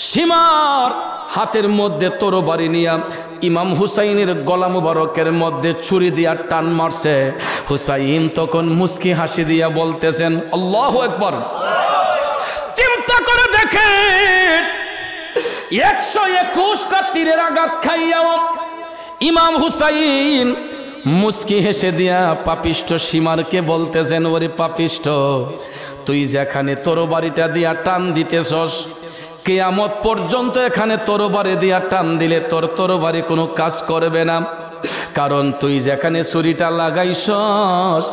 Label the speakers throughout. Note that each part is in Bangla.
Speaker 1: সীমার হাতের মধ্যে তরবারি নিয়া ইমাম হুসাইনের গলা মুবারকের মধ্যে ছুরি দিয়া টান মারছে। হুসাইন তখন মুস্কি হাসি দিয়া বলতেছেন আল্লাহু আকবার। চিন্তা করে দেখেন 121টা তীরের আঘাত খাইয়া ইমাম হুসাইন মুস্কি হেসে দিয়া পাপিষ্ঠ সীমারকে বলতেছেন ওরে পাপিষ্ঠ, তুই যেখানে তরবারিটা দিয়া টান দিতেছস কিয়ামত পর্যন্ত এখানে তরবারি দিয়া টান দিলে তোর তরবারি কোনো কাজ করবে না, কারণ তুই যেখানে ছুরিটা লাগাইছস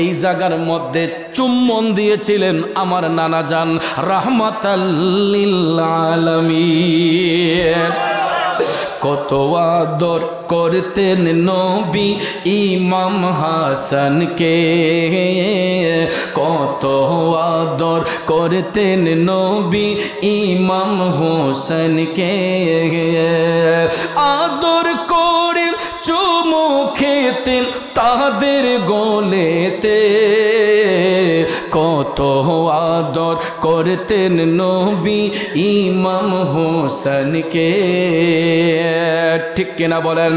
Speaker 1: এই জায়গার মধ্যে চুম্বন দিয়েছিলেন আমার নানা জান রাহমাতাল লিল আলামিন। কত আদর করতেন নবী ইমাম হাসানকে, কত আদর করতেন নবী ইমাম হোসেনকে, আদর করে চুমু খেতেন তাদের গলেতে, কত আদর করতেন নবী ইমাম হোসেনকে। ঠিক কিনা বলেন?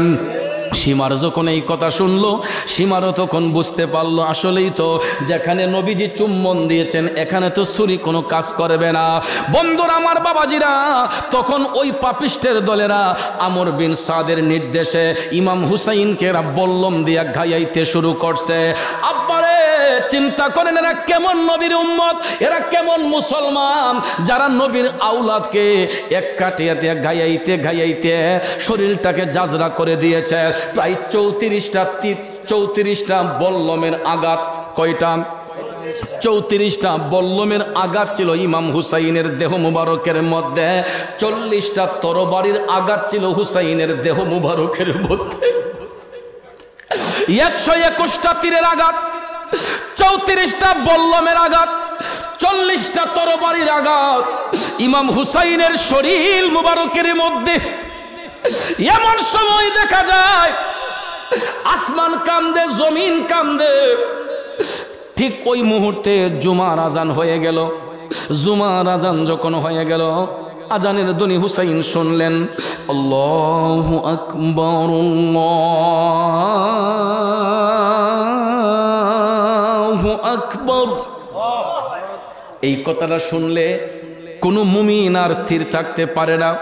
Speaker 1: সীমার যখন এই কথা শুনলো সীমারও তখন বুঝতে পারলো আসলেই তো যেখানে নবীজি চুম্বন দিয়েছেন এখানে তো ছুরি কোনো কাজ করবে না। বন্ধুরা আমার বাবাজিরা, তখন ওই পাপিষ্টের দলেরা আমর বিন সাদের নির্দেশে ইমাম হুসাইনকে বল্লম দিয়া ঘাইয়াইতে শুরু করছে। আব্বারে চিন্তা করেন এরা কেমন নবীর উম্মত, এরা কেমন মুসলমান যারা নবীর আউলাদকে এক কাটিয়াতে ঘাইয়াইতে ঘাইয়াইতে শরীরটাকে জাজরা করে দিয়েছে। প্রায় 34টা বল্লমের আঘাত। কয়টা? 34টা বল্লমের আঘাত ছিল ইমাম হুসাইনের দেহ মুবারকের মধ্যে। 40টা তরবারির আঘাত ছিল হুসাইনের দেহ মুবারকের মধ্যে। 121টা তীরের আঘাত, 34টা বল্লমের আঘাত, 40টা তরবারির আঘাত ইমাম হুসাইনের শরীর মুবারকের মধ্যে। এমন সময় দেখা যায় আসমান কান্দে, জমিন কান্দে। ঠিক ওই মুহূর্তে জুমার আজান হয়ে গেল। জুমার আজান যখন হয়ে গেল আজানের ধ্বনি হুসাইন শুনলেন আল্লাহু আকবার আল্লাহু আকবার। এই কথাটা শুনলে কোনো মুমিন আর স্থির থাকতে পারে না।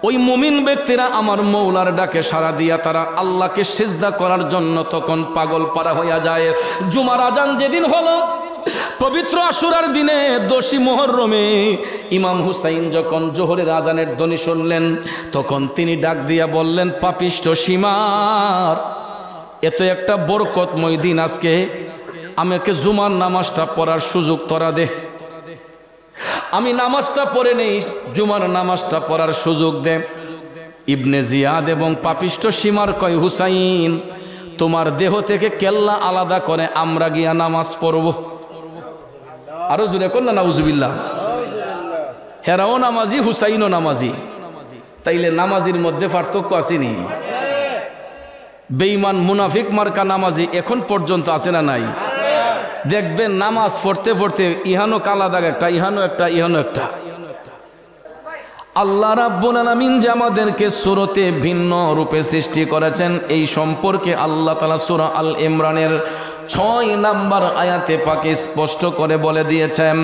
Speaker 1: ওই মুমিন ব্যক্তিরা আমার মৌলার ডাকে সাড়া দিয়া তারা আল্লাহকে সিজদা করার জন্য তখন পাগল পারা হইয়া যায়। জুমার আজান যেদিন হলো পবিত্র আশুরার দিনে 10ই মুহররমে ইমাম হুসাইন যখন জোহরের আজানের ধ্বনি শুনলেন তখন তিনি ডাক দিয়া বললেন পাপিষ্ঠ সীমার, এত একটা বরকতময় দিন আজকে, আমাকে জুমার নামাজটা পড়ার সুযোগ তোরা দে। আমি নামাজটা পড়ে নেই, জুমার নামাজটা পড়ার সুযোগ দে। ইবনে জিয়াদ এবং পাপিষ্ঠ সীমার কয় হুসাইন তোমার দেহ থেকে কেল্লা আলাদা করে আমরা গিয়া নামাজ পড়ব। আরো জোরে কোন না নাউজুবিল্লাহ। হেরাও নামাজি হুসাইনও নামাজি, তাইলে নামাজির মধ্যে পার্থক্য আসেনি? বেঈমান মুনাফিক মার্কা নামাজি এখন পর্যন্ত আছে না নাই? দেখবেন নামাজ পড়তে পড়তে ইহানো কালা দাগ একটা, ইহানো একটা, ইহানো একটা। আল্লাহ রাব্বুল আলামিন যে আমাদেরকে সূরাতে ভিন্ন রূপে সৃষ্টি করেছেন এই সম্পর্কে আল্লাহ তাআলা সূরা আল ইমরানের 6 নাম্বার আয়াতে পাকে স্পষ্ট করে বলে দিয়েছেন।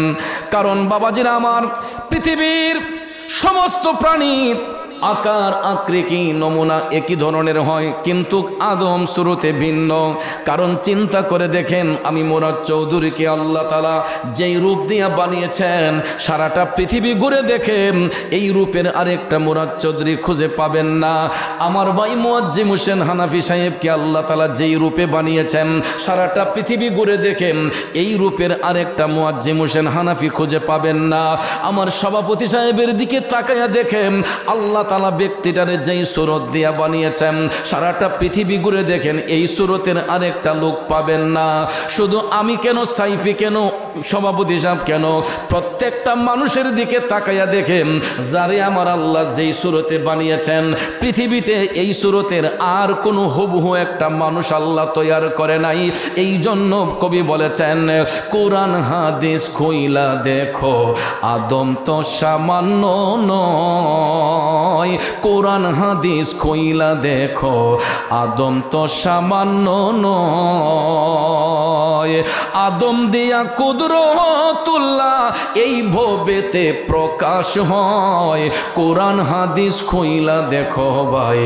Speaker 1: কারণ বাবাজিরা আমার, পৃথিবীর সমস্ত প্রাণীর আকার আকৃতি নমুনা একই ধরনের হয়, কিন্তু আদম শুরুতে ভিন্ন। কারণ চিন্তা করে দেখেন, আমি মুরাদ চৌধুরীকে আল্লাহ তাআলা যেই রূপ দিয়ে বানিয়েছেন সারাটা পৃথিবী ঘুরে দেখেন এই রূপের আরেকটা মুরাদ চৌধুরী খুঁজে পাবেন না। আমার ভাই মুয়াজ্জিম হোসেন হানাফি সাহেবকে আল্লাহ তাআলা যেই রূপে বানিয়েছেন সারাটা পৃথিবী ঘুরে দেখেন এই রূপের আরেকটা মুয়াজ্জিম হোসেন হানাফি খুঁজে পাবেন না। আমার সভাপতি সাহেবের দিকে তাকায়া দেখেন আল্লাহ তাআলা ব্যক্তিটারে যেই সুরত দিয়া বানিয়েছেন সারাটা পৃথিবী ঘুরে দেখেন এই সুরতের আরেকটা লোক পাবেন না। শুধু আমি কেন, সাইফি কেন, সভাপতি সাহেব কেন প্রত্যেকটা মানুষের দিকে তাকাইয়া দেখেন, যারে আমার আল্লাহ যেই সুরতে বানিয়েছেন পৃথিবীতে এই সুরতের আর কোনো হুবহু একটা মানুষ আল্লাহ তৈয়ার করে নাই। এই জন্য কবি বলেছেন, কোরআন হাদিস খুইলা দেখো আদম তো সামান্য নয়, কোরআন হাদিস খুইলা দেখো আদম তো সামান্য নয়। আদম দিয়া কুদরতুল্লাহ এই ভবেতে প্রকাশ হয়, কোরআন হাদিস খুইলা দেখো ভাই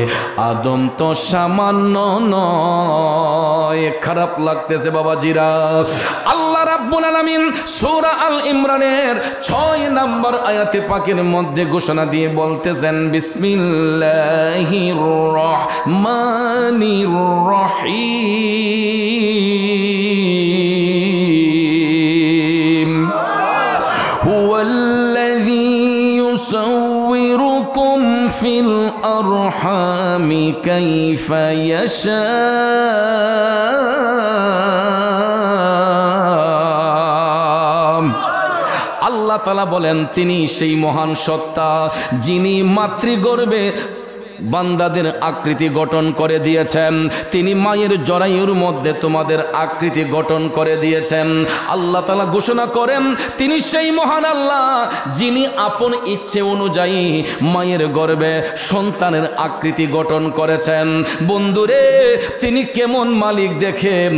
Speaker 1: আদম তো সামান্য নয়। খারাপ লাগতেছে বাবাজিরা। আল্লাহ রাব্বুল আলামিন সূরা আল ইমরানের 6 নম্বর আয়াতে পাকের মধ্যে ঘোষণা দিয়ে বলতেছেন, বিসমিল্লাহির রহমানির রহিম, হুয়াল্লাযী ইউসাউwirukum ফিল আরহামি কাইফা ইয়াশা। আল্লাহ তাআলা বলেন, তিনি সেই মহান সত্তা যিনি মাতৃগর্ভে বান্দাদের আকৃতি গঠন করে দিয়েছেন, তিনি মায়ের জরায়ুর মধ্যে তোমাদের আকৃতি গঠন করে দিয়েছেন। আল্লাহ তাআলা ঘোষণা করেন, তিনি সেই মহান আল্লাহ যিনি আপন ইচ্ছে অনুযায়ী মায়ের গর্ভে সন্তানের আকৃতি গঠন করেছেন। বন্ধুরে, তিনি কেমন মালিক দেখেন,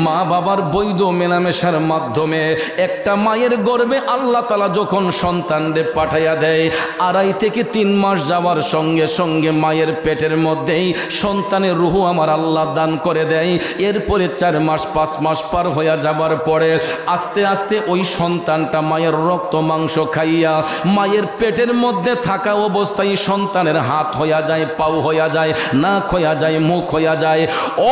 Speaker 1: মা বাবার বৈধ মেলামেশার মাধ্যমে একটা মায়ের গর্ভে আল্লাহ তাআলা যখন সন্তানরে পাঠাইয়া দেয়, 2.5 থেকে 3 মাস যাওয়ার সঙ্গে সঙ্গে মায়ের পেটের মধ্যেই সন্তানের রূহ আমার আল্লাহ দান করে দেয়। এরপরে 4 মাস 5 মাস পার হয়ে যাবার পরে আস্তে আস্তে ওই সন্তানটা মায়ের রক্ত মাংস খাইয়া মায়ের পেটের মধ্যে থাকা অবস্থায় সন্তানের হাত হইয়া যায়, পাও হইয়া যায়, নাক হইয়া যায়, মুখ হইয়া যায়,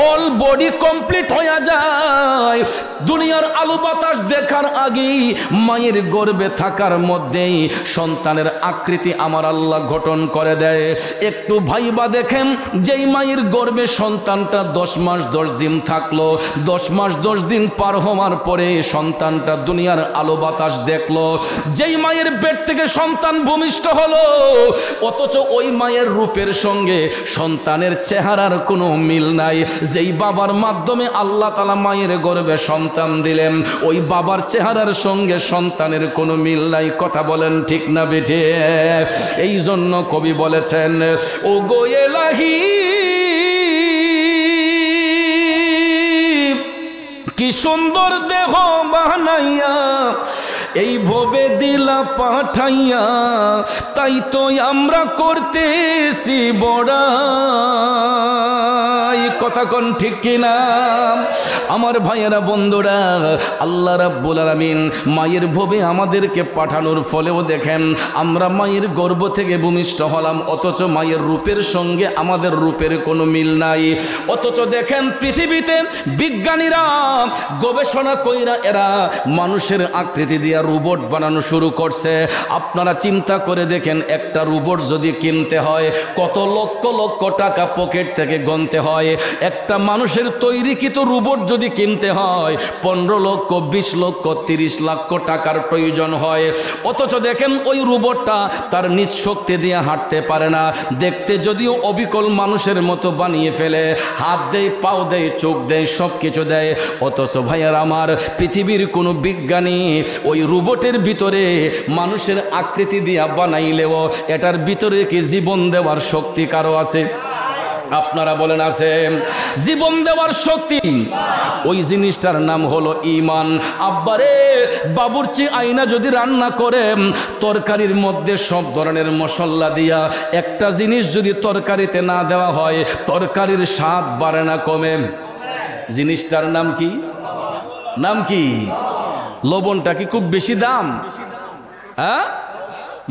Speaker 1: অল বডি কমপ্লিট হইয়া যায়। দুনিয়ার আলো বাতাস দেখার আগেই মায়ের গর্ভে থাকার মধ্যেই সন্তানের আকৃতি আমার আল্লাহ গঠন করে দেয়। একটু ভাইবা দেখেন, যেই মায়ের গর্ভে সন্তানটা 10 মাস 10 দিন থাকলো, 10 মাস 10 দিন পার হওয়ার পরে সন্তানটা দুনিয়ার আলো বাতাস দেখলো, যেই মায়ের পেট থেকে সন্তান ভূমিষ্ঠ হলো, অথচ ওই মায়ের রূপের সঙ্গে সন্তানের চেহারার কোনো মিল নাই। যেই বাবার মাধ্যমে আল্লাহ তাআলা মায়ের গর্ভে সন্তান দিলেন, ওই বাবার চেহারার সঙ্গে সন্তানের কোনো মিল নাই। কথা বলেন ঠিক না বেঠে? এই জন্য কবি বলেছেন, ও গো এলাহি কি সুন্দর দেহ বানাইয়া এই ভবে দিলা পাঠাইয়া, তাই তো আমরা করতেছি বড়াই। কথা কোন ঠিক কিনা আমার ভাইয়েরা বন্ধুরা? আল্লাহ রাব্বুল আলামিন মায়ের ভবে আমাদেরকে পাঠানোর ফলেও দেখেন আমরা মায়ের গর্ভ থেকে ভূমিষ্ঠ হলাম, অথচ মায়ের রূপের সঙ্গে আমাদের রূপের কোনো মিল নাই। অথচ দেখেন পৃথিবীতে বিজ্ঞানীরা গবেষণা কইরা এরা মানুষের আকৃতি দিয়া রোবট বানানো শুরু করছে। আপনারা চিন্তা করে দেখেন, একটা রোবট যদি কিনতে হয় কত লক্ষ লক্ষ টাকা পকেট থেকে গুনতে হয়। একটা মানুষের তৈরিকৃত রোবট যদি কিনতে হয় 15 লক্ষ 20 লক্ষ 30 লক্ষ টাকার প্রয়োজন হয়। অথচ দেখেন ওই রোবটটা তার নিজ শক্তি দিয়ে হাঁটতে পারে না, দেখতে যদিও অবিকল মানুষের মতো বানিয়ে ফেলে, হাত দেয়, পাও দেয়, চোখ দেয়, সব কিছু দেয়। অথচ ভাইয়ার আমার, পৃথিবীর কোনো বিজ্ঞানী ওই রোবটের ভিতরে মানুষের আকৃতি দিয়া বানাইলেও এটার ভিতরে কি জীবন দেওয়ার শক্তি কারো আছে? আপনারা বলেন আছে? জীবন দেওয়ার শক্তি, ওই জিনিসটার নাম হলো ঈমান। আব্বারে, বাবুর্চি আইনা যদি রান্না করে তরকারির মধ্যে সব ধরনের মশলা দিয়া একটা জিনিস যদি তরকারিতে না দেওয়া হয়, তরকারির স্বাদ বাড়ে না কমে? জিনিসটার নাম কি? নাম কি? লবণটা কি খুব বেশি দাম? হ্যাঁ,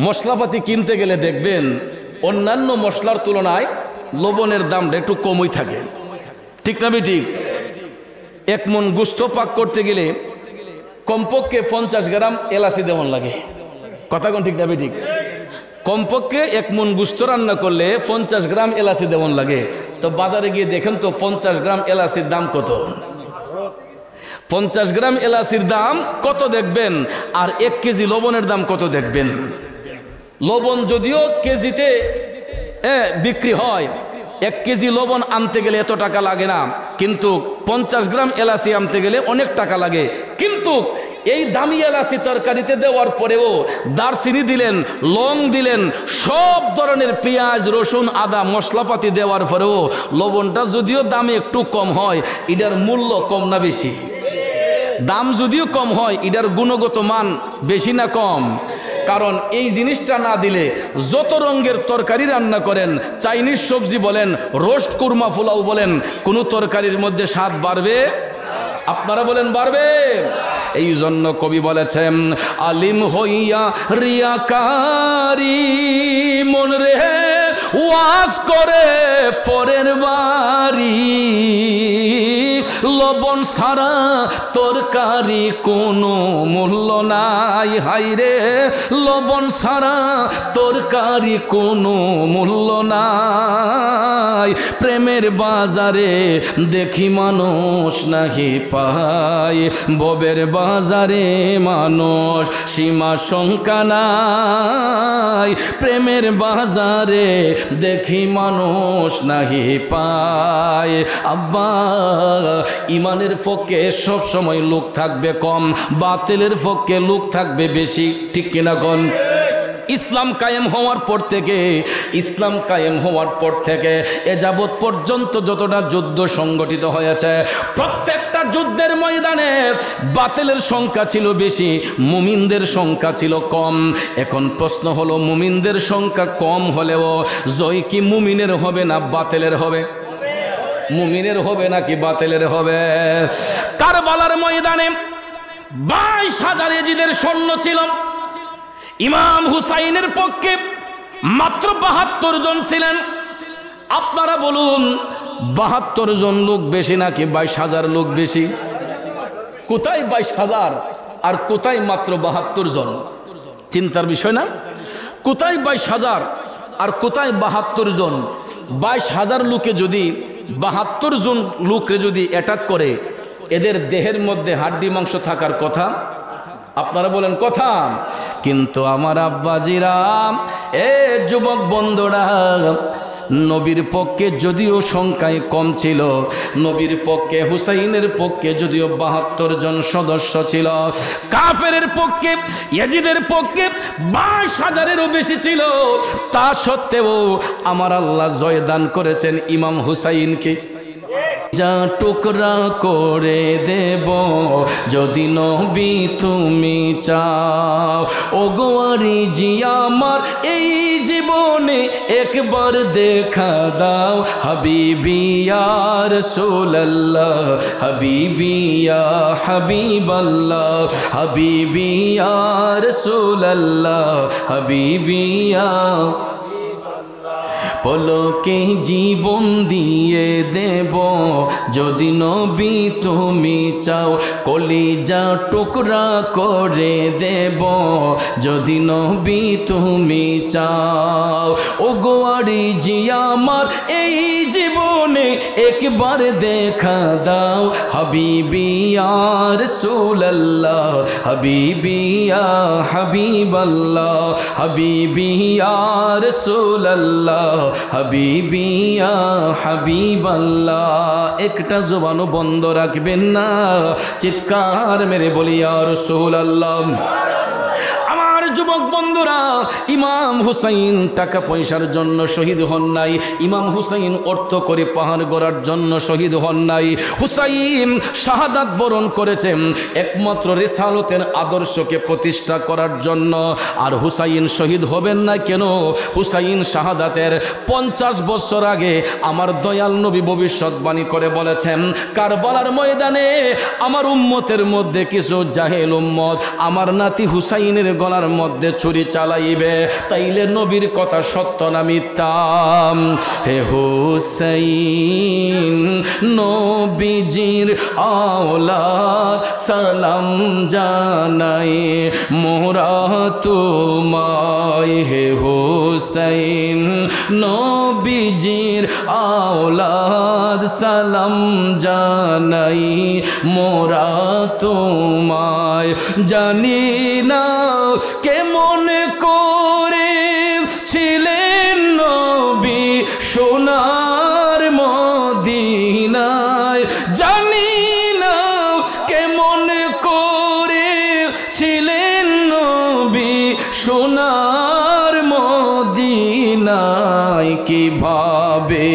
Speaker 1: মশলাপাতি কিনতে গেলে দেখবেন অন্যান্য মশলার তুলনায় লবণের দামটা একটু কমই থাকে, ঠিক না ঠিক? 1 মণ গোস্ত পাক করতে গেলে কমপক্ষে 50 গ্রাম এলাচি দেওয়ান লাগে। কথা কোন ঠিক না ঠিক? কমপক্ষে 1 মণ গোস্ত রান্না করলে 50 গ্রাম এলাচি দেওয়ান লাগে। তো বাজারে গিয়ে দেখেন তো 50 গ্রাম এলাচির দাম কত? 50 গ্রাম এলাচির দাম কত দেখবেন, আর 1 কেজি লবণের দাম কত দেখবেন। লবণ যদিও কেজিতে বিক্রি হয়, 1 কেজি লবণ আনতে গেলে এত টাকা লাগে না, কিন্তু 50 গ্রাম এলাচি আনতে গেলে অনেক টাকা লাগে। কিন্তু এই দামি এলাচি তরকারিতে দেওয়ার পরেও দারচিনি দিলেন, লং দিলেন, সব ধরনের পেঁয়াজ রসুন আদা মশলাপাতি দেওয়ার পরেও লবণটা যদিও দামে একটু কম হয়, এটার মূল্য কম না বেশি? দাম যদিও কম হয়, এটার গুণগত মান বেশি না কম? কারণ এই জিনিসটা না দিলে যত রঙের তরকারি রান্না করেন, চাইনিজ সবজি বলেন, রোস্ট কুরমা পোলাও বলেন, কোনো তরকারির মধ্যে স্বাদ বাড়বে? আপনারা বলেন বাড়বে? এই জন্য কবি বলেছেন, আলিম হইয়া রিয়াকারি মন রে ওয়াজ করে পরের বাড়ি, লবণ ছাড়া তরকারি কোনো মূল্য নাই। হাইরে লবণ ছাড়া তরকারি কোনো মূল্য নাই। প্রেমের বাজারে দেখি মানুষ নাহি পায়, ববের বাজারে মানুষ সীমা শঙ্কা নাই। প্রেমের বাজারে দেখি মানুষ নাহি পায়। আব্বা ইমানের পক্ষে সব সময় লোক থাকবে কম, বাতিলের পক্ষে লোক থাকবে বেশি, ঠিক কিনা কোন? ইসলাম কায়েম হওয়ার পর থেকে এ যাবৎ পর্যন্ত যতটা যুদ্ধ সংগঠিত হয়েছে, প্রত্যেকটা যুদ্ধের ময়দানে বাতিলের সংখ্যা ছিল বেশি, মুমিনদের সংখ্যা ছিল কম। এখন প্রশ্ন হলো, মুমিনদের সংখ্যা কম হলেও জয় কি মুমিনের হবে না বাতিলের হবে? মুমিনের হবে নাকি বাতিলের হবে? কারবালার ময়দানে 22,000 এজিদের সৈন্য ছিল। ইমাম হুসাইনের পক্ষে মাত্র 72 জন ছিলেন। আপনারা বলুন, 72 জন লোক বেশি নাকি 22,000 লোক বেশি? কোথায় 22,000 আর কোথায় মাত্র 72 জন? চিন্তার বিষয় না? কোথায় 22,000 আর কোথায় 72 জন? 22,000 লোকে যদি 72 জন লোকরে যদি অ্যাটাক করে, এদের দেহের মধ্যে হাড্ডি মাংস থাকার কথা? আপনারা বলেন কথা? কিন্তু আমার আব্বাজিরা, এ যুবক বন্ধুরা, নবীর পক্ষে যদিও সংখ্যায় কম ছিল, নবীর পক্ষে হুসাইনের পক্ষে যদিও 72 জন সদস্য ছিল, কাফেরের পক্ষে ইয়াজিদের পক্ষে 22,000-এরও বেশি ছিল, তা সত্ত্বেও আমার আল্লাহ জয় দান করেছেন ইমাম হুসাইনকে। যা টুকরা করে দেব যদি নবী তুমি চাও, ও গোয়ারি জি আমার এই জীবনে একবার দেখা দাও। হাবিবি ইয়া রাসূলুল্লাহ, হাবিবি ইয়া হাবিবাল্লাহ, হাবিবি ইয়া রাসূলুল্লাহ, হাবিবি ইয়া। পলকে জীবন দিয়ে দেব যদি নবী তুমি চাও, কলিজা টুকরা করে দেব যদি নবী তুমি চাও। ও গোয়ারি জি আমার এই জীবনে একবার দেখা দাও। হাবিবি ইয়া রাসূলুল্লাহ, হাবিবি ইয়া হাবিবাল্লাহ, হাবিবি ইয়া রাসূলুল্লাহ, হাবিবি ইয়া হাবিবাল্লাহ। একটা জবানও বন্ধ রাখবেন না, চিৎকার মেরে বলি ইয়া রাসূলুল্লাহ। আমার যুবক বন্ধুরা, ইমাম হুসাইন টাকা পয়সার জন্য শহীদ হন নাই, ইমাম হুসাইন অর্থ করে পাহাড় গড়ার জন্য শহীদ হন নাই। হুসাইন শাহাদাত বরণ করেছেন একমাত্র রিসালতের আদর্শকে প্রতিষ্ঠা করার জন্য। আর হুসাইন শহীদ হবেন না কেন? হুসাইন শাহাদাতের 50 বছর আগে আমার দয়াল নবী ভবিষ্যৎবাণী করে বলেছেন, কারবালার ময়দানে আমার উম্মতের মধ্যে কিছু জাহেল উম্মত আমার নাতি হুসাইনের গলার মধ্যে ছুরি চালাইবে, তাইলে নবীর কথা সত্য না মিথ্যা? হে হুসাইন নবীজির আওলাদ সালাম জানাই মোরা তোমায়। হে হুসাইন নবীজির আওলাদ সালাম জানাই মোরা তোমায়। জানি না কেমন করে ছিলেন নবী সোনার মদিনায়, জানি না কেমন করে ছিলেন নবী সোনার মদিনায়। কিভাবে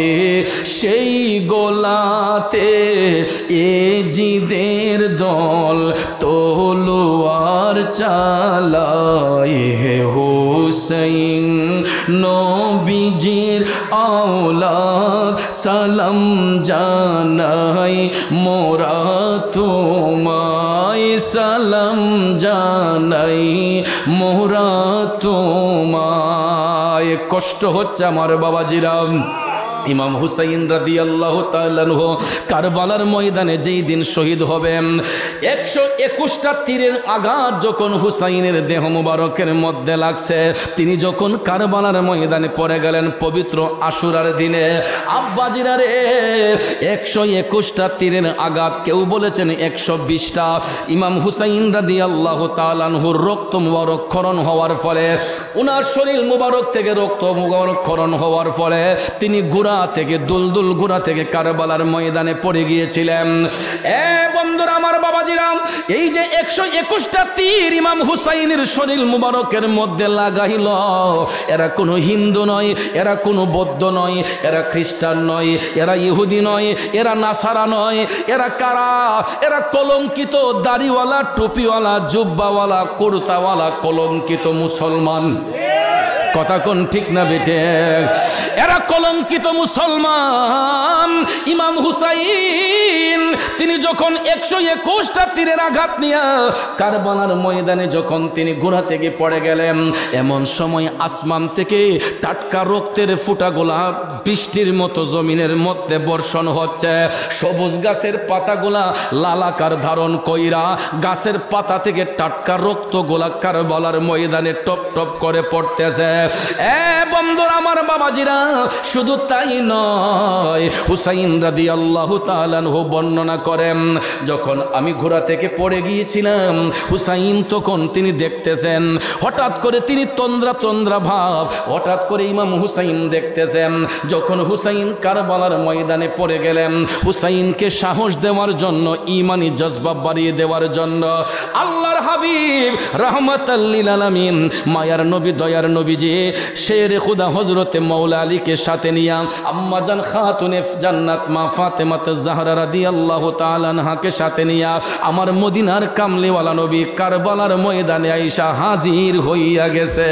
Speaker 1: সেই গোলাতে এজিদের দল তলোয়ার চালায়। হে হুসাইন নবীজির আওলাদ সালাম জানাই মোরা তোমায়, সালাম জানাই মোরা তোমায়। কষ্ট হচ্ছে আমার বাবাজিরা। ইমাম হুসাইন রাদিয়াল্লাহু তাআলা আনহু কারবালার ময়দানে যেই দিন শহীদ হবেন, 121টা তীরের আঘাত যখন হুসাইনের দেহ মুবারকের মধ্যে লাগছে, তিনি যখন কারবালার ময়দানে পড়ে গেলেন পবিত্র আশুরার দিনে। আব্বাজিরা রে, 121টা তীরের আঘাত, কেউ বলেছেন 120টা। ইমাম হুসাইন রাদিয়াল্লাহু তাআলা আনহুর রক্ত মুবারক ক্ষরণ হওয়ার ফলে, ওনার শরীর মুবারক থেকে রক্ত মুবারক ক্ষরণ হওয়ার ফলে তিনি দুলদুল ঘোড়া থেকে কারবালার ময়দানে পড়ে গিয়েছিলেন। বন্ধুরা আমার বাবাজিরা, এই যে 121টা তীর ইমাম হুসাইনের শরীর মুবারকের মধ্যে লাগাইল, এরা কোনো হিন্দু নয়, এরা কোনো বৌদ্ধ নয়, এরা খ্রিস্টান নয়, এরা ইহুদি নয়, এরা নাসারা নয়, এরা কারা? এরা কলঙ্কিত দাড়িওয়ালা, টুপিওয়ালা, জুব্বাওয়ালা, কুর্তাওয়ালা কলঙ্কিত মুসলমান। কথা কোন ঠিক না বেঠে? এরা কলঙ্কিত মুসলমান। ইমাম হুসাইন তিনি যখন 121টা তীরের আঘাত নিয়ে কারবালার ময়দানে যখন তিনি ঘোড়া থেকে পড়ে গেলেন, এমন সময় আসমান থেকে টাটকা রক্তের ফুটাগুলা বৃষ্টির মতো জমিনের মধ্যে বর্ষণ হচ্ছে। সবুজ গাছের পাতাগুলা লালাকার ধারণ কইরা গাছের পাতা থেকে টাটকা রক্তগুলা কারবালার ময়দানে টপ টপ করে পড়তেছে। বন্ধুরা আমার বাবাজিরা, শুধু তাই নয়, হুসাইন রাদিয়াল্লাহু তাআলা আনহু বর্ণনা করেন, যখন আমি ঘোড়া থেকে পড়ে গিয়েছিলাম, হুসাইন তখন তিনি দেখতেছেন, হঠাৎ করে তিনি তন্দ্রা ভাব, হঠাৎ করে ইমাম হুসাইন দেখতেছেন, যখন হুসাইন কারবালার ময়দানে পড়ে গেলেন, হুসাইনকে সাহস দেওয়ার জন্য, ঈমানি জজবা বাড়িয়ে দেওয়ার জন্য আল্লাহর হাবিব রাহমাতাল লিল আলামিন মায়ার নবী দয়ার নবীজি শেরে খুদা হযরতে মাওলা আলীকে সাথে নিয়া আম্মাজান খাতুনে জান্নাত মা ফাতেমাতে জাহরা রাদিয়াল্লাহু তাআলা আনহাকে সাথে নিয়া আমার মদিনার কামলিওয়ালা নবী কারবালার ময়দানে আইসা হাজির হইয়া গেছে।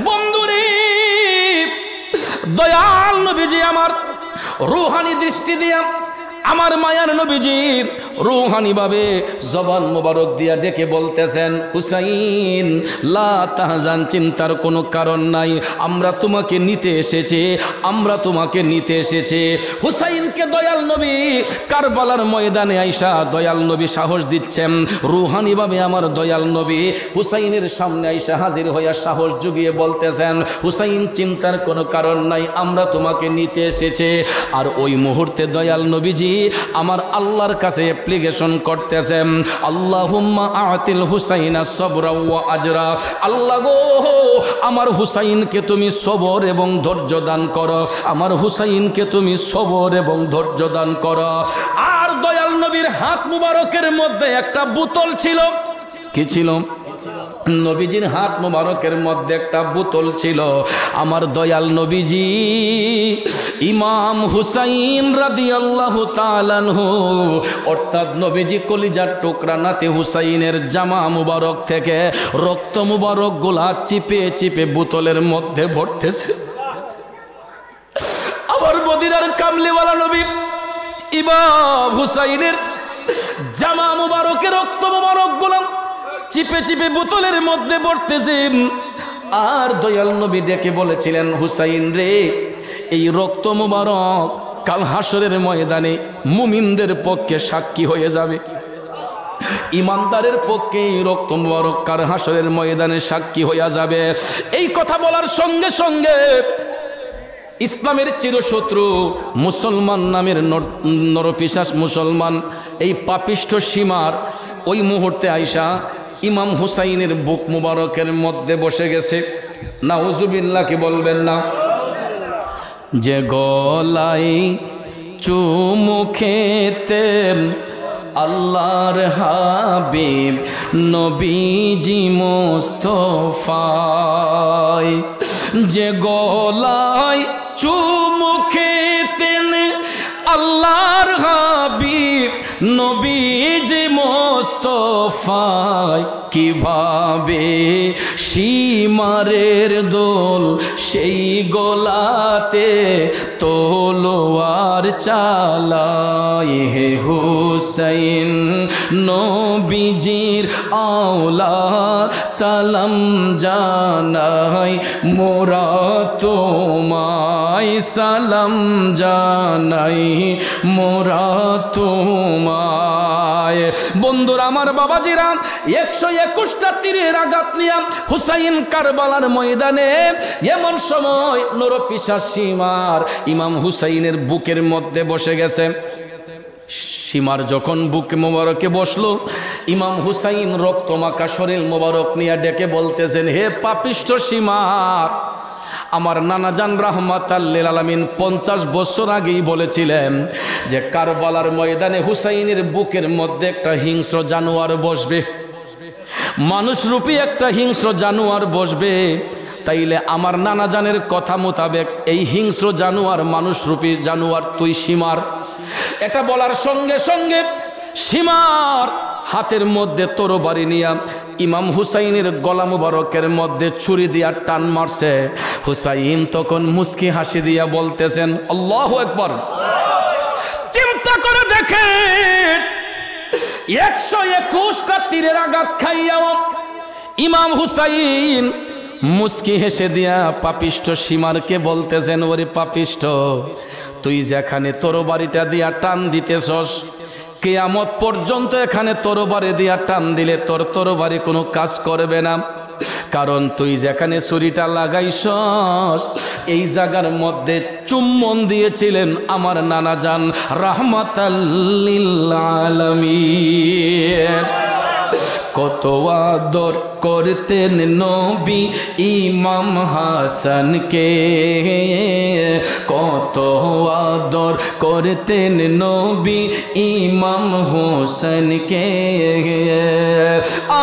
Speaker 1: বন্ধুরে, দয়াল নবীজি আমার রূহানি দৃষ্টি দিয়া আমার মায়ার নবীজির রূহানি ভাবে জবান মোবারক দিয়া ডেকে বলতেছেন, হুসাইন লা তাহজান, চিন্তার কোনো কারণ নাই, আমরা তোমাকে নিতে এসেছি, আমরা তোমাকে নিতে এসেছি। হুসাইনকে দয়াল নবী কারবালার ময়দানে আইসা দয়াল নবী সাহস দিচ্ছেন। রূহানি ভাবে আমার দয়াল নবী হুসাইনের সামনে আইসা হাজির হইয়া সাহস জুগিয়ে বলতেছেন, হুসাইন চিন্তার কোনো কারণ নাই, আমরা তোমাকে নিতে এসেছি। আর ওই মুহূর্তে দয়াল নবীজি আমার আল্লাহর কাছে অ্যাপ্লিকেশন করতেছেন, আল্লাহুম্মা আতিল হুসাইনা সবরা ওয়া আজরা, আল্লাহ গো আমার হুসাইনকে তুমি সবর এবং ধৈর্য দান করো, আমার হুসাইনকে তুমি সবর এবং ধৈর্য দান করো। আর দয়াল নবীর হাত মুবারকের মধ্যে একটা বোতল ছিল। কি ছিল? নবীজির হাত মুবারকের মধ্যে একটা বোতল ছিল। আমার দয়াল নবীজি ইমাম হুসাইন রাদিয়াল্লাহু তাআলা আনহু অর্থাৎ নবীজি কলিজার টুকরা নাতি হুসাইনের জামা মুবারক থেকে রক্ত মুবারক গুলা চিপে চিপে বোতলের মধ্যে ভরতেছে। আবার মদিনার কামলিওয়ালা নবী ইমাম হুসাইনের জামা মুবারকের রক্ত মুবারক গুলা চিপে চিপে বোতলের মধ্যে ভরতেছেন। আর দয়াল নবী ডেকে বলেছিলেন, হুসাইন রে, এই রক্ত মুবারক কাল হাসরের ময়দানে মুমিনদের পক্ষে সাক্ষী হয়ে যাবে। ইমানদারের পক্ষে এই রক্ত মুবারক কাল হাসরের ময়দানে সাক্ষী হয়ে যাবে। এই কথা বলার সঙ্গে সঙ্গে ইসলামের চিরশত্রু মুসলমান নামের নরপিশাচ মুসলমান, এই পাপিষ্ঠ সীমার ওই মুহূর্তে আইসা ইমাম হুসাইনের বুক মুবারকের মধ্যে বসে গেছে। নাউজুবিল্লাহ কি বলবেন না? যে গলায় চুমু খেতেন আল্লাহর হাবিব নবীজি মুস্তাফা, যে গলায় চুমু খেতেন আল্লাহর হাবিব নবীজি মুস্তাফা, কিভাবে সীমারের দোল সেই গোলাতে তলোয়ার চালায়। হে হুসাইন নবীজির আওলাদ সালাম জানাই মোরা তোমায়, সালাম জানাই মোরা তোমায়। বন্ধুরা আমার, বাবাজিরা, 121টা তীরের আঘাত নিয়ে হুসাইন কারবালার ময়দানে এমন সময় নরপিশাচ সীমার ইমাম হুসাইনের বুকের মধ্যে বসে গেছে। সীমার যখন বুক মোবারকে বসলো, ইমাম হুসাইন রক্তমাখা শরীর মোবারক নিয়ে ডেকে বলতেছেন, হে পাপিষ্ঠ সীমার, আমার নানাজান রাহমাতাল লিল আলামিন 50 বছর আগেই বলেছিলেন যে কারবালার ময়দানে হুসাইনের বুকের মধ্যে একটা হিংস্র জানোয়ার বসবে, মানুষরূপী একটা হিংস্র জানোয়ার বসবে। তাইলে আমার নানাজানের কথা মোতাবেক এই হিংস্র জানোয়ার, মানুষরূপী জানোয়ার তুই সীমার। এটা বলার সঙ্গে সঙ্গে সীমার হাতের মধ্যে তরবারি নিয়া ইমাম হুসাইনের গলা মুবারকের মধ্যে ছুরি দিয়া টান মারছে। হুসাইন তখন মুস্কি হাসি দিয়া বলতেছেন, আল্লাহু আকবার। চিন্তা করে দেখেন, 121টা তীরের আঘাত খাইয়াও ইমাম হুসাইন মুস্কি হেসে দিয়া পাপিষ্ঠ সীমারকে বলতেছেন, ওরে পাপিষ্ঠ, তুই যেখানে তরবারিটা দিয়া টান দিতেছস, কিয়ামত পর্যন্ত এখানে তরবারি দিয়া টান দিলে তোর তরবারি কোনো কাজ করবে না। কারণ তুই যেখানে ছুরিটা লাগাইছস এই জায়গার মধ্যে চুম্বন দিয়েছিলেন আমার নানাজান রাহমাতাল লিল আলামিন। কত আদর করতেন নবী ইমাম হাসানকে, কত আদর করতেন নবী ইমাম হোসেনকে,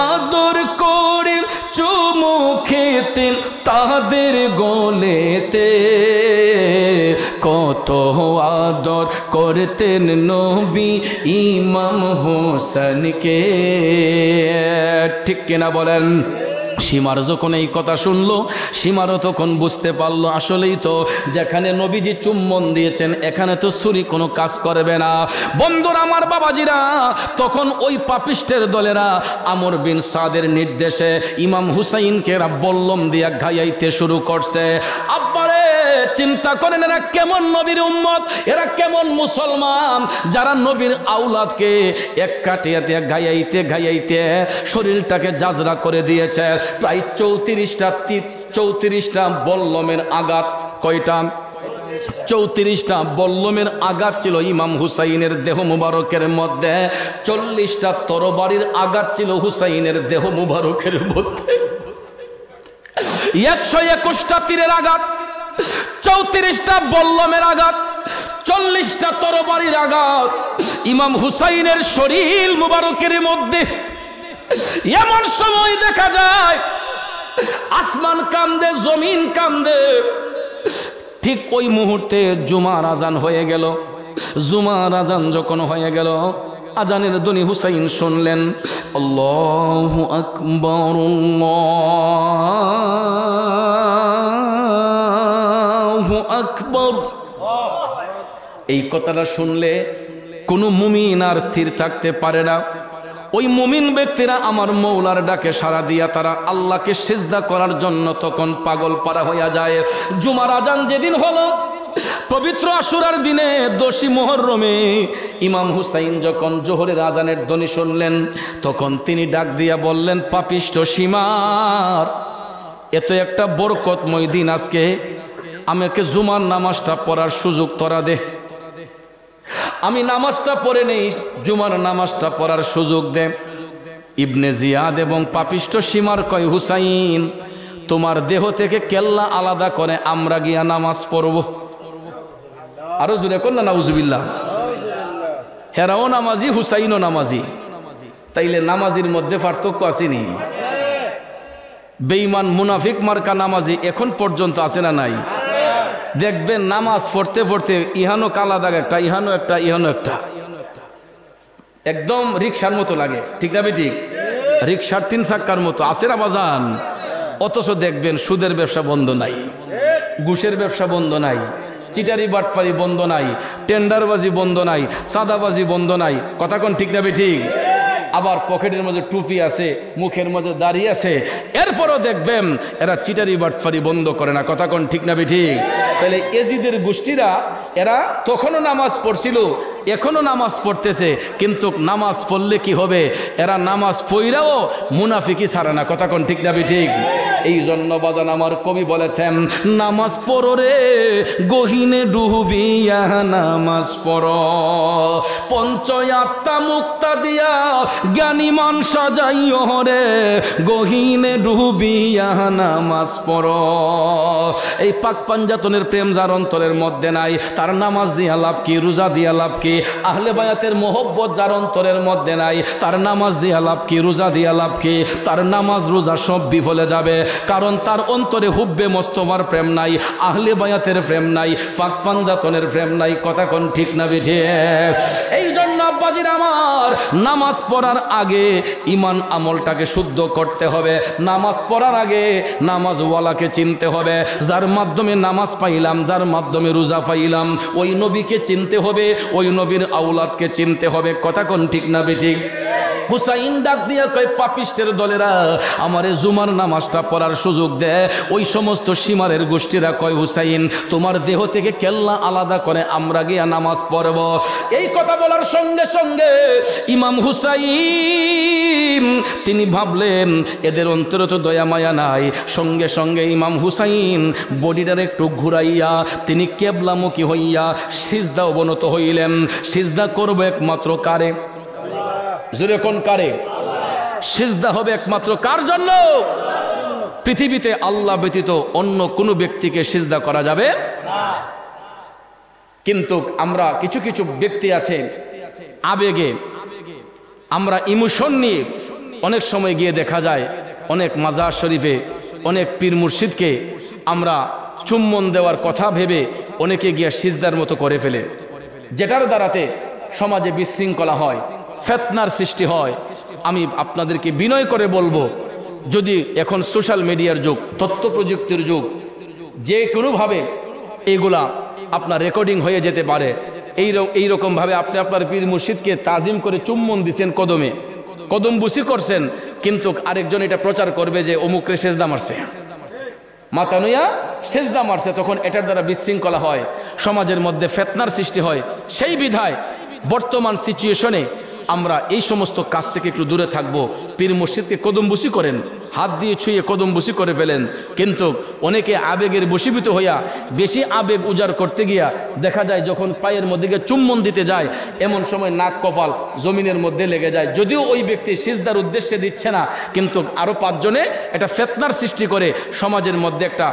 Speaker 1: আদর করে চুমু খেতেন তাদের গোলেতে, কত আদর করতেন নবী ইমাম হোসেনকে। ঠিক কিনা বলেন? সীমার যখন এই কথা শুনলো, সীমারও তখন বুঝতে পারলো আসলেই তো যেখানে নবীজি চুম্বন দিয়েছেন এখানে তো ছুরি কোনো কাজ করবে না। বন্ধুরা আমার, বাবাজিরা, তখন ওই পাপিষ্টের দলেরা আমর বিন সাদের নির্দেশে ইমাম হুসাইনকে বল্লম দিয়া ঘাইয়াইতে শুরু করছে। আব্বারে, চিন্তা করেন এরা কেমন নবীর উম্মত, এরা কেমন মুসলমান যারা নবীর আওলাদকে এক কাটিয়াতে ঘাইয়াইতে ঘাইয়াইতে শরীরটাকে জাজরা করে দিয়েছে। প্রায় 34টা বল্লমের আঘাত। কয়টা? 34টা বল্লমের আঘাত ছিল ইমাম হুসাইনের দেহ মুবারকের মধ্যে। 40টা তরবারির আঘাত ছিল হুসাইনের দেহ মুবারকের মধ্যে। 121টা তীরের আঘাত, 34টা বল্লমের আঘাত, 40টা তরবারির আঘাত ইমাম হুসাইনের শরীর মুবারকের মধ্যে। এমন সময় দেখা যায় আসমান কান্দে, জমিন কান্দে। ঠিক ওই মুহূর্তে জুমার আজান হয়ে গেল। জুমার আজান যখন হয়ে গেল, আজানের ধ্বনি হুসাইন শুনলেন, আল্লাহু আকবার, আল্লাহু আকবার। এই কথাটা শুনলে কোনো মুমিন আর স্থির থাকতে পারে না। ওই মুমিন ব্যক্তিরা আমার মৌলার ডাকে সাড়া দিয়া তারা আল্লাহকে সিজদা করার জন্য তখন পাগল পারা হইয়া যায়। জুমার আজান যেদিন হলো, পবিত্র আশুরার দিনে 10ই মুহররমে ইমাম হুসাইন যখন জোহরের আজানের ধ্বনি শুনলেন, তখন তিনি ডাক দিয়া বললেন, পাপিষ্ঠ সীমার, এত একটা বরকতময় দিন আজকে, আমাকে জুমার নামাজটা পড়ার সুযোগ তোরা দে। আমি নামাজটা পড়ে নেই, জুমার নামাজটা পড়ার সুযোগ দে। ইবনে জিয়াদ এবং পাপিষ্ঠ সীমার কয়, হুসাইন, তোমার দেহ থেকে কেল্লা আলাদা করে আমরা গিয়া নামাজ পড়ব। আরো জোরে কোন না, নাউজুবিল্লাহ। হেরাও নামাজি, হুসাইনও নামাজি, তাইলে নামাজির মধ্যে পার্থক্য আসেনি? বেঈমান মুনাফিক মার্কা নামাজি এখন পর্যন্ত আছে না নাই? দেখবেন নামাজ পড়তে পড়তে ইহানো কালা দাগ একটা, ইহানো একটা, ইহানো একটা, একদম রিক্সার মতো লাগে, ঠিক না ঠিক? রিক্সার 3 চাক্কার মতো আছে না বাজান? অথচ দেখবেন সুদের ব্যবসা বন্ধ নাই, ঘুষের ব্যবসা বন্ধ নাই, চিটারি বাটপারি বন্ধ নাই, টেন্ডারবাজি বন্ধ নাই, চাঁদাবাজি বন্ধ নাই। কথা কোন ঠিক না ঠিক? আবার পকেটের মধ্যে টুপি আছে, মুখের মধ্যে দাড়ি আছে, এরপরও দেখবেন এরা চিটারি বাটপারি বন্ধ করে না। কথা কোন ঠিক না ঠিক? তাহলে এজিদের গোষ্ঠীরা এরা তখনও নামাজ পড়ছিল, এখনো নামাজ পড়তেছে, কিন্তু নামাজ পড়লে কি হবে? এরা নামাজ পড়াও মুনাফিকি ছাড়ে না। কথা কোন ঠিক না ঠিক? এই জন্য বাজান আমার কবি বলেছেন, নামাজ পড়ো রে গহিনে ডুবিয়া নামাজ পড়ো, পঞ্চয়াত্মা মুক্তা দিয়া জ্ঞানী মান সাজাইও রে গহিনে ডুবিয়া নামাজ পড়ো। এই পাক পাঞ্জাতনের প্রেম যার অন্তরের মধ্যে নাই, তার নামাজ দিয়া লাভ কি, রোজা দিয়া লাভ কি? আহলে বায়াতের মোহব্বত যার অন্তরের মধ্যে নাই, তার নামাজ দিয়া লাভ কি, রোজা দিয়া লাভ কি? তার নামাজ রোজা সব বিফলে যাবে, কারণ তার অন্তরে হুব্বে মোস্তফার প্রেম নাই, আহলে বায়াতের প্রেম নাই, পাক পাঞ্জাতনের প্রেম নাই। কথা কোন ঠিক না বেঠে? এই জন্য আব্বাজির আমার, নামাজ পড়ার আগে ইমান আমলটাকে শুদ্ধ করতে হবে। নামাজ পড়ার আগে নামাজওয়ালাকে চিনতে হবে, যার মাধ্যমে নামাজ পাইলাম, যার মাধ্যমে রোজা পাইলাম, ওই নবীকে চিনতে হবে, ওই নবীর আওলাদকে চিনতে হবে। কথা কোন ঠিক না বেঠিক? হুসাইন ডাক দিয়া কয়, পাপিষ্টের দলেরা আমারে জুমার নামাজটা পড়ার সুযোগ দেয়। ওই সমস্ত সীমারের গোষ্ঠীরা কয়, হুসাইন, তোমার দেহ থেকে কেল্লা আলাদা করে আমরা গিয়া নামাজ পড়ব। এই কথা বলার সঙ্গে সঙ্গে ইমাম হুসাইন তিনি ভাবলেন, এদের অন্তরে তো দয়া মায়া নাই। সঙ্গে সঙ্গে ইমাম হুসাইন বডিটার একটু ঘুরাইয়া তিনি কেবলামুখী হইয়া সিজদা অবনত হইলেন। সিজদা করবে একমাত্র কারে? জোরে কোন কারে? সিজদা হবে একমাত্র কার জন্য? পৃথিবীতে আল্লাহ ব্যতীত অন্য কোনো ব্যক্তিকে সিজদা করা যাবে না। কিন্তু আমরা কিছু কিছু ব্যক্তি আছে আবেগে, আমরা ইমোশন নিয়ে অনেক সময় গিয়ে দেখা যায় অনেক মাজার শরীফে অনেক পীর মুর্শিদকে আমরা চুম্বন দেওয়ার কথা ভেবে অনেকে গিয়ে সিজদার মতো করে ফেলে, যেটার দ্বারাতে সমাজে বিশৃঙ্খলা হয়, ফিতনার সৃষ্টি হয়। আমি আপনাদেরকে বিনয় করে বলবো, যদি এখন সোশ্যাল মিডিয়ার যুগ, তথ্য প্রযুক্তির যুগ, যে কোনোভাবে এগুলা আপনার রেকর্ডিং হয়ে যেতে পারে। এইরকমভাবে আপনি আপনার পীর মুর্শিদকে তাজিম করে চুম্বন দিচ্ছেন, কদমে কদম বুসি করছেন, কিন্তু আরেকজন এটা প্রচার করবে যে অমুকরে সেজদা মারছে, মাথা নুইয়া সেজদা মারছে, তখন এটার দ্বারা বিশৃঙ্খলা হয়, সমাজের মধ্যে ফিতনার সৃষ্টি হয়। সেই বিধায় বর্তমান সিচুয়েশনে আমরা এই সমস্ত কাজ থেকে একটু দূরে থাকবো। পীর মুর্শিদকে কদমবুসি করেন, হাত দিয়ে ছুঁয়ে কদমবুসি করে ফেলেন, কিন্তু অনেকে আবেগের বশীভূত হইয়া বেশি আবেগ উজাড় করতে গিয়া দেখা যায় যখন পায়ের মধ্যে গিয়ে চুম্বন দিতে যায়, এমন সময় নাক কপাল জমিনের মধ্যে লেগে যায়। যদিও ওই ব্যক্তি সিজদার উদ্দেশ্যে দিচ্ছে না, কিন্তু আরও 5 জনে এটা ফিতনার সৃষ্টি করে সমাজের মধ্যে একটা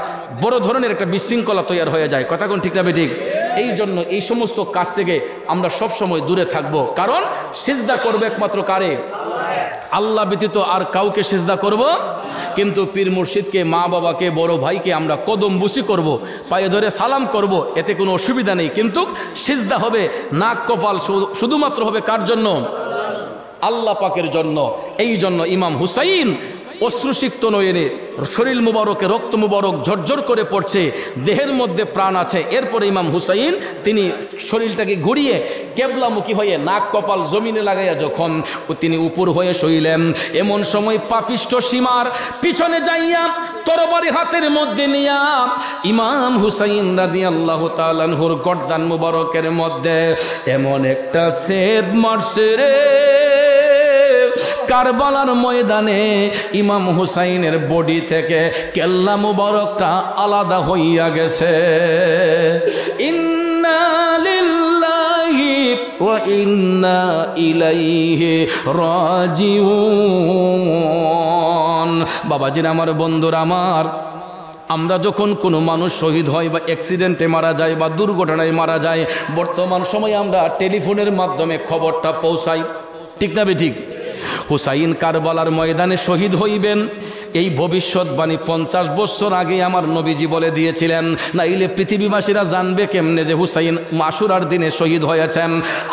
Speaker 1: বড় ধরনের একটা বিশৃঙ্খলা তৈরি হয়ে যায়। কথা কোন ঠিক না বেঠিক? এই জন্য এই সমস্ত কাজ থেকে আমরা সব সময় দূরে থাকব, কারণ সিজদা করবে একমাত্র কারে? আল্লাহ ব্যতীত আর কাউকে সিজদা করব। কিন্তু পীর মুর্শিদকে, মা বাবাকে, বড় ভাইকে আমরা কদমবুসি করব, পায়ে ধরে সালাম করব, এতে কোনো অসুবিধা নেই। কিন্তু সিজদা হবে নাক কপাল শুধুমাত্র হবে কার জন্য? আল্লাহ পাকের জন্য। এই জন্য ইমাম হুসাইন অশ্রুসিক্ত নয়নে শরীর মুবারকে রক্ত মুবারক ঝরঝর করে পড়ছে, দেহের মধ্যে প্রাণ আছে। এরপরে ইমাম হুসাইন তিনি শরীরটাকে ঘুরিয়ে কেবলামুখী হয়ে নাক কপাল জমিনে লাগাইয়া যখন তিনি উপর হয়ে শুইলেন, এমন সময় পাপিষ্ঠ সীমার পিছনে যাইয়া তরবারি হাতের মধ্যে নিয়া ইমাম হুসাইন রাদিয়াল্লাহু তাআলা আনহুর গর্দান মুবারকের মধ্যে এমন একটা ছেদ মারছে রে, কারবালার ময়দানে ইমাম হুসাইনের বডি থেকে কেল্লা মুবারকটা আলাদা হইয়া গেছে। ইন্না লিল্লাহি ওয়া ইন্না ইলাইহি রাজিউন। বাবাজিরা আমার, বন্ধুরা আমার, আমরা যখন কোনো মানুষ শহীদ হয় বা অ্যাক্সিডেন্টে মারা যায় বা দুর্ঘটনায় মারা যায়, বর্তমান সময়ে আমরা টেলিফোনের মাধ্যমে খবরটা পৌঁছাই, ঠিক না ঠিক? হুসাইন কারবালার ময়দানে শহীদ হইবেন, এই ভবিষ্যৎবাণী 50 বছর আগে আমার নবীজি বলে দিয়েছিলেন। নাইলে পৃথিবীবাসীরা জানবে কেমনে যে হুসাইন আশুরার দিনে শহীদ হয়েছেন?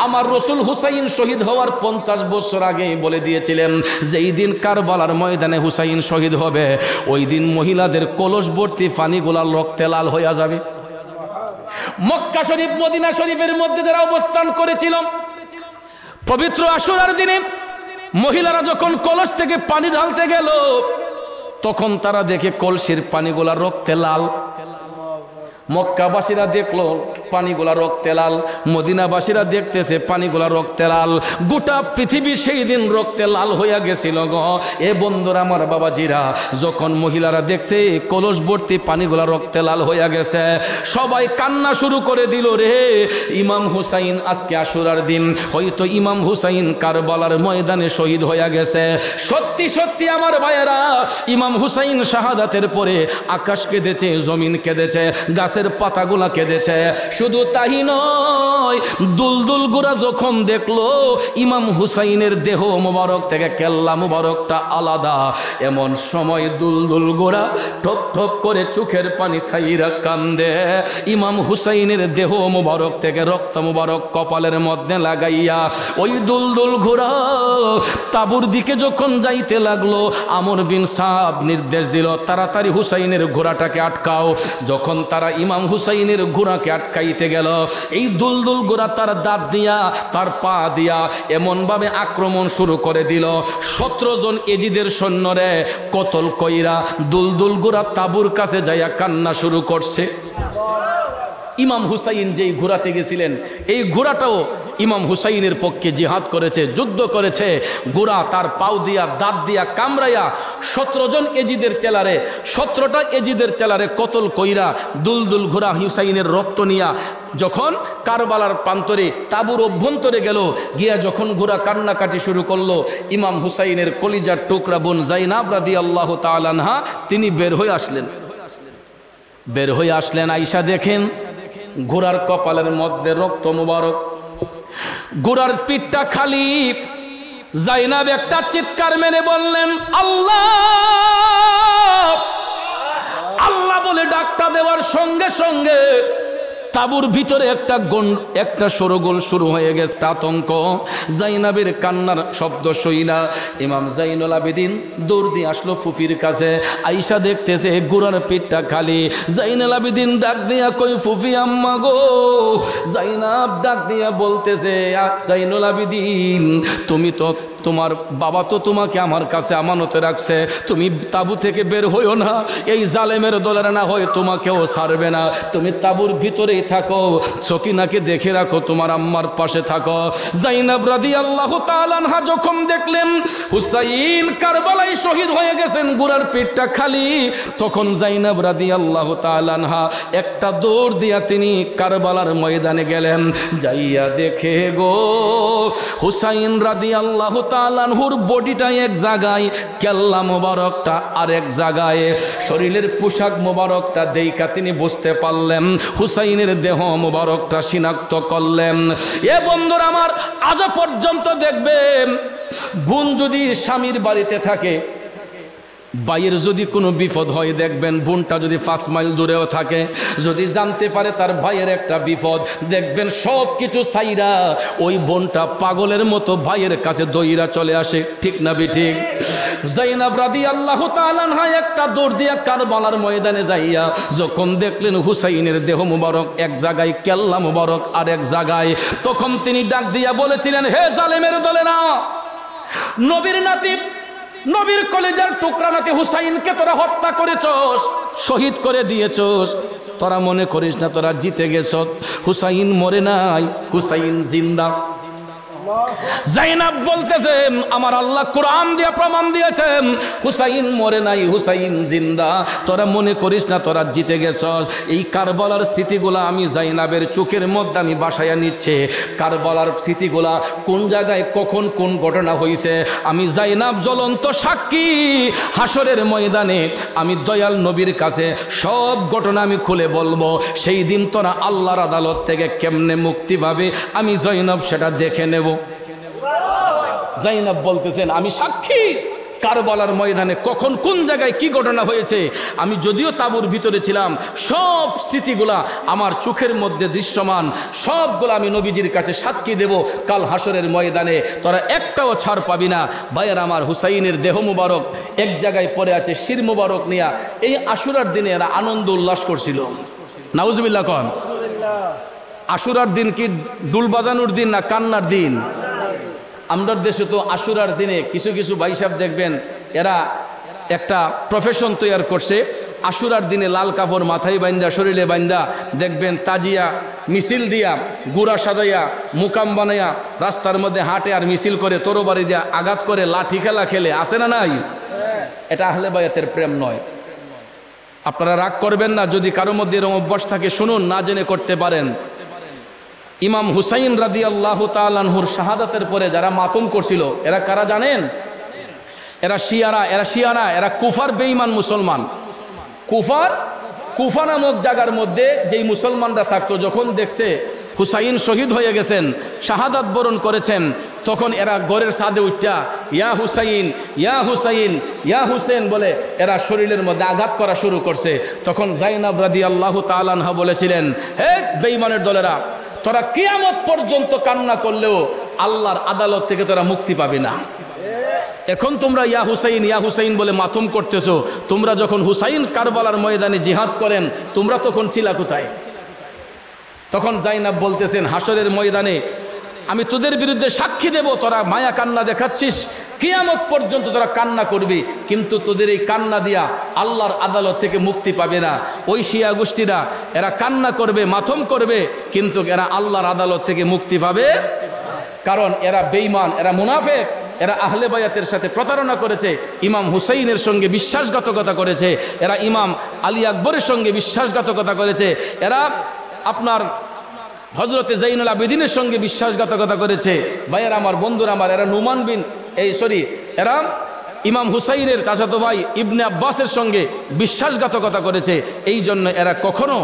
Speaker 1: আমার রসুল হুসাইন শহীদ হওয়ার 50 বছর আগে বলে দিয়েছিলেন যেই দিন কারবালার ময়দানে হুসাইন শহীদ হবে, ওই দিন মহিলাদের কলস ভর্তি পানিগুলা রক্তে লাল হইয়া যাবে। মক্কা শরীফ মদিনা শরীফের মধ্যে যারা অবস্থান করেছিল, পবিত্র আশুরার দিনে মহিলারা যখন কলস থেকে পানি ঢালতে গেল, তখন তারা দেখে কলসির পানিগুলা রক্তে লাল। মক্কাবাসীরা দেখলো পানিগুলা রক্তে লাল, মদিনাবাসীরা দেখতেছে পানিগুলা রক্তে লাল। গোটা পৃথিবী সেই দিন রক্তে লাল হইয়া গেছিল গো। এ বন্ধুরা আমার, বাবাজিরা, যখন মহিলারা দেখছে কলস ভর্তি পানিগুলা রক্তে লাল হইয়া গেছে, সবাই কান্না শুরু করে দিল রে। ইমাম হুসাইন আজকে আশুরার দিন, হয়তো ইমাম হুসাইন কারবালার ময়দানে শহীদ হইয়া গেছে। সত্যি সত্যি আমার ভাইয়েরা, ইমাম হুসাইন শাহাদাতের পরে আকাশ কেঁদেছে, জমিন কেঁদেছে, গাছের পাতাগুলা কেঁদেছে। শুধু তাই নয়, দুলদুল গোরা যখন দেখলো ইমাম হুসাইনের দেহ মুবারক থেকে কেল্লা মুবারকটা আলাদা, এমন সময় দুলদুল গোরা ঠপ ঠপ করে চোখের পানি ছাইরা কান্দে। ইমাম হুসাইনের দেহ মুবারক থেকে রক্ত মুবারক কপালের মধ্যে লাগাইয়া ওই দুলদুল ঘোড়া তাবুর দিকে যখন যাইতে লাগলো, আমর বিন সাদ নির্দেশ দিল তাড়াতাড়ি হুসাইনের ঘোড়াটাকে আটকাও। যখন তারা ইমাম হুসাইনের ঘোড়াকে আটকাইতে গেল, এই দুলদুল ঘোড়া তার দাঁত দিয়া তার পা দিয়া এমন ভাবে আক্রমণ শুরু করে দিল, 17 জন এজিদের সৈন্যরে কতল কইরা দুলদুল ঘোড়া তাবুর কাছে যাইয়া কান্না শুরু করছে। ইমাম হুসাইন যেই ঘোড়াতে গেছিলেন, এই ঘোড়াটাও ইমাম হুসাইনের পক্ষে জিহাদ করেছে, যুদ্ধ করেছে। ঘোড়া তার পাও দিয়া দাঁত দিয়া কামড়াইয়া 17 জন এজিদের চেলারে, 17টা এজিদের চেলারে কতল কইরা দুলদুল ঘোড়া হুসাইনের রক্ত নিয়া যখন কারবালার প্রান্তরে তাবুর অভ্যন্তরে গেল, গিয়া যখন ঘোড়া কান্নাকাটি শুরু করলো, ইমাম হুসাইনের কলিজার টুকরা বোন জাইনাব রাদিয়াল্লাহু তাআলা আনহা তিনি বের হয়ে আসলেন। আয়েশা দেখেন ঘোড়ার কপালের মধ্যে রক্ত মুবারক, ঘোড়ার পিঠটা খালি। জাইনাব একটা চিৎকার মেরে বললেন, আল্লাহ আল্লাহ বলে ডাকটা দেওয়ার সঙ্গে সঙ্গে তাবুর ভিতরে একটা সরগোল শুরু হয়ে গেছে, আতঙ্ক। জাইনাবের কান্নার শব্দ শুইনা ইমাম জাইনুল আবেদিন দৌড় দিয়ে আসলো ফুফির কাছে। আয়েশা দেখতেছে ঘোড়ার পিঠটা খালি। জাইনুল আবেদিন ডাক দিয়া কই, ফুফি আম্মা গো। জাইনাব ডাক দিয়া বলতেছে, জাইনুল আবেদিন তুমি তো, তোমার বাবা তো তোমাকে আমার কাছে আমানতে রাখছে, তুমি তাবু থেকে বের হইও না, এই জালেমের দলের না হয় তোমাকেও ছাড়বে না, তুমি তাবুর ভিতরেই থাকো, সকিনাকে দেখে রাখো, তোমার আম্মার পাশে থাকো। জাইনাব রাদিয়াল্লাহু তাআলা আনহা যখন দেখলেন হুসাইন কারবালায় শহীদ হয়ে গেছেন, ঘোড়ার পিঠটা খালি, তখন জাইনাব রাদিয়াল্লাহু তাআলা আনহা একটা দৌড় দিয়া তিনি কারবালার ময়দানে গেলেন। যাইয়া দেখে গো হুসাইন রাদিয়াল্লাহু তাআলা আনহুর বডিটা এক জায়গায়, কেল্লা মোবারকটা আরেক জায়গায়, শরীরের পোশাক মোবারকটা দেইখা তিনি বুঝতে পারলেন, হুসাইনের দেহ মোবারকটা শনাক্ত করলেন। এ বন্ধুরা আমার, আজ পর্যন্ত দেখবেন বোন যদি স্বামীর বাড়িতে থাকে, ভাইয়ের যদি কোনো বিপদ হয় দেখবেন, বোনটা যদি 5 মাইল দূরেও থাকে, যদি জানতে পারে তার ভাইয়ের একটা বিপদ, দেখবেন সব কিছু ছাইরা ওই বোনটা পাগলের মতো ভাইয়ের কাছে দইরা চলে আসে। ঠিক না বেঠিক? যায়েনব রাদিয়াল্লাহু তাআলা আনহা একটা দৌড় দিয়া কারবালার ময়দানে যাইয়া যখন দেখলেন হুসাইনের দেহ মুবারক এক জায়গায়, কেল্লা মুবারক আর এক জায়গায়, তখন তিনি ডাক দিয়া বলেছিলেন, হে জালেমের দলেরা, নবীর নাতি, নবীর কলেজার টুকরা নাতি হুসাইনকে তোরা হত্যা করেছস, শহীদ করে দিয়েছস। তোরা মনে করিস না তোরা জিতে গেছস, হুসাইন মরে নাই, হুসাইন জিন্দা। যায়েনব বলতেছেন, আমার আল্লাহ কোরআন দিয়ে প্রমাণ দিয়েছেন হুসাইন মরে নাই, হুসাইন জিন্দা। তোরা মনে করিস না তোরা জিতে গেছস। এই কারবালার স্মৃতিগুলা আমি যায়েনবের চোখের মধ্যে আমি বাসায়া নিচ্ছে। কারবালার স্মৃতিগুলা কোন জায়গায় কখন কোন ঘটনা হয়েছে আমি যায়েনব জ্বলন্ত সাক্ষী। হাসরের ময়দানে আমি দয়াল নবীর কাছে সব ঘটনা আমি খুলে বলবো। সেই দিন তোরা আল্লাহর আদালত থেকে কেমনে মুক্তি পাবে আমি যায়েনব সেটা দেখে নেব। যায়েনব বলতেছেন, আমি সাক্ষী কারবালার ময়দানে কখন কোন জায়গায় কি ঘটনা হয়েছে। আমি যদিও তাঁবুর ভিতরে ছিলাম, সব স্মৃতিগুলা আমার চোখের মধ্যে দৃশ্যমান, সবগুলো আমি নবীজির কাছে সাক্ষী দেব কাল হাসরের ময়দানে। তোরা একটাও ছাড় পাবি না। ভাইয়ের আমার, হুসাইনের দেহ মুবারক এক জায়গায় পড়ে আছে, শির মুবারক নিয়া। এই আশুরার দিনে এরা আনন্দ উল্লাস করছিল। নাউজুবিল্লাহ কন। আশুরার দিন কি ডুল বাজানোর দিন না কান্নার দিন? আমাদের দেশে তো আশুরার দিনে কিছু কিছু ভাইসাব দেখবেন এরা একটা প্রফেশন তৈরি করছে। আশুরার দিনে লাল কাপড় মাথায় বাইন্দা, শরীরে বাইন্দা, দেখবেন তাজিয়া মিছিল দিয়া, গুড়া সাজাইয়া, মুকাম বানাইয়া রাস্তার মধ্যে হাঁটে আর মিছিল করে, তরবারি দিয়া আঘাত করে, লাঠি খেলা খেলে। আছে না নাই? এটা আহলে বায়াতের প্রেম নয়। আপনারা রাগ করবেন না যদি কারো মধ্যে এরকম অভ্যাস থাকে, শুনুন, না জেনে করতে পারেন। ইমাম হুসাইন রাদিয়াল্লাহু তাআলা আনহুর শাহাদাতের পরে যারা মাতম করছিল এরা কারা জানেন? এরা শিয়ারা, এরা কুফার বেঈমান মুসলমান। কুফা নামক জায়গার মধ্যে যেই মুসলমানরা থাকতো, যখন দেখছে হুসাইন শহীদ হয়ে গেছেন, শাহাদাত বরণ করেছেন, তখন এরা ঘরের ছাদে উঠা ইয়া হুসাইন, ইয়া হুসাইন, ইয়া হুসেন বলে এরা শরীরের মধ্যে আঘাত করা শুরু করছে। তখন যায়েনব রাদিয়াল্লাহু তাআলা আনহা বলেছিলেন, হে বেঈমানের দলেরা, তোরা কিয়ামত পর্যন্ত কান্না করলেও আল্লাহর আদালত থেকে তোরা মুক্তি পাবে না। এখন তোমরা ইয়া হুসাইন, ইয়া হুসাইন বলে মাতম করতেছো, তোমরা যখন হুসাইন কারবালার ময়দানে জিহাদ করেন তোমরা তখন ছিলা কোথায়? তখন যায়েনব বলতেছেন, হাসরের ময়দানে আমি তোদের বিরুদ্ধে সাক্ষী দেব, তোরা মায়া কান্না দেখাচ্ছিস, কিয়ামত পর্যন্ত তোরা কান্না করবি, কিন্তু তোদের এই কান্না দিয়া আল্লাহর আদালত থেকে মুক্তি পাবে না। ওই শিয়া গোষ্ঠীরা এরা কান্না করবে, মাথম করবে, কিন্তু এরা আল্লাহর আদালত থেকে মুক্তি পাবে, কারণ এরা বেঈমান, এরা মুনাফিক, এরা আহলে বায়াতের সাথে প্রতারণা করেছে, ইমাম হুসাইনের সঙ্গে বিশ্বাসঘাতকতা করেছে, এরা ইমাম আলী আকবরের সঙ্গে বিশ্বাসঘাতকতা করেছে, এরা আপনার হজরতে জাইনুল আবেদিনের সঙ্গে বিশ্বাসঘাতকতা করেছে। ভাইয়ের আমার, বন্ধুরা আমার, এরা নুমান বিন এরা ইমাম হুসাইনের চাচাতো ভাই ইবনে আব্বাসের সঙ্গে বিশ্বাসঘাতকতা করেছে। এই জন্য এরা কখনো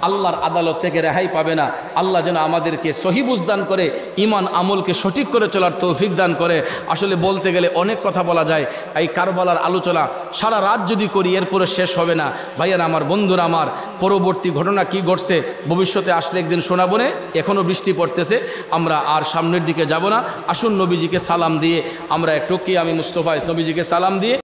Speaker 1: আল্লাহর আদালত থেকে রেহাই পাবে না। আল্লাহ যেন আমাদেরকে সহি বুঝ দান করে, ইমান আমলকে সঠিক করে চলার তৌফিক দান করে। আসলে বলতে গেলে অনেক কথা বলা যায়। এই কারবালার আলোচনা সারা রাত যদি করি এরপরে শেষ হবে না। ভাইয়েরা আমার, বন্ধুরা আমার, পরবর্তী ঘটনা কি ঘটছে ভবিষ্যতে আসলে একদিন শোনাবো না। এখনও বৃষ্টি পড়তেছে, আমরা আর সামনের দিকে যাব না। আসুন নবীজিকে সালাম দিয়ে আমরা একটু, কি আমি মুস্তফা নবীজিকে সালাম দিয়ে